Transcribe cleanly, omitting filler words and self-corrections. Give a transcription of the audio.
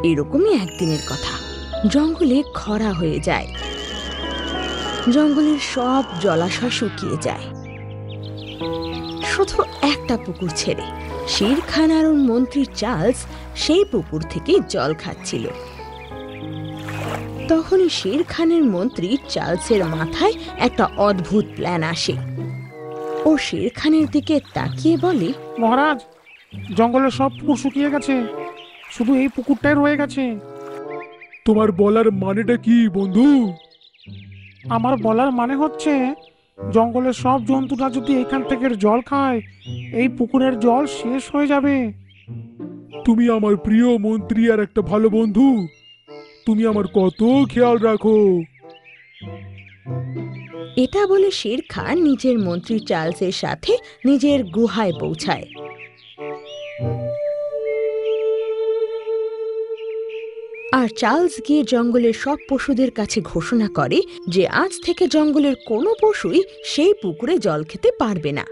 এরকমই একদিনের কথা। জঙ্গলে খরা হয়ে যায়, জঙ্গলের সব জলাশয় শুকিয়ে যায়, শুধু একটা পুকুর ছেড়ে। শের খান আর ওর মন্ত্রী চার্লস সেই পুকুর থেকে জল খাচ্ছিল। তখনই শের খানের মন্ত্রী চার্লসের মাথায় একটা অদ্ভুত প্ল্যান আসে। ও শের খানের দিকে তাকিয়ে বলে, মহারাজ, জঙ্গলের সব পুকুর শুকিয়ে গেছে, শুধু এই পুকুরটাই রয়ে গেছে। তোমার বলার মানেটা কি বন্ধু? আমার বলার মানে হচ্ছে, জঙ্গলের সব জন্তুরা যদি এখান থেকে জল খায়, এই পুকুরের জল শেষ হয়ে যাবে। তুমি আমার প্রিয় মন্ত্রী আর একটা ভালো বন্ধু, তুমি আমার কত খেয়াল রাখো। এটা বলে শের খান নিজের মন্ত্রী চার্লসের সাথে নিজের গুহায় পৌঁছায়। আর চার্লস গিয়ে জঙ্গলের সব পশুদের কাছে ঘোষণা করে যে আজ থেকে জঙ্গলের কোনো পশুই সেই পুকুরে জল খেতে পারবে না।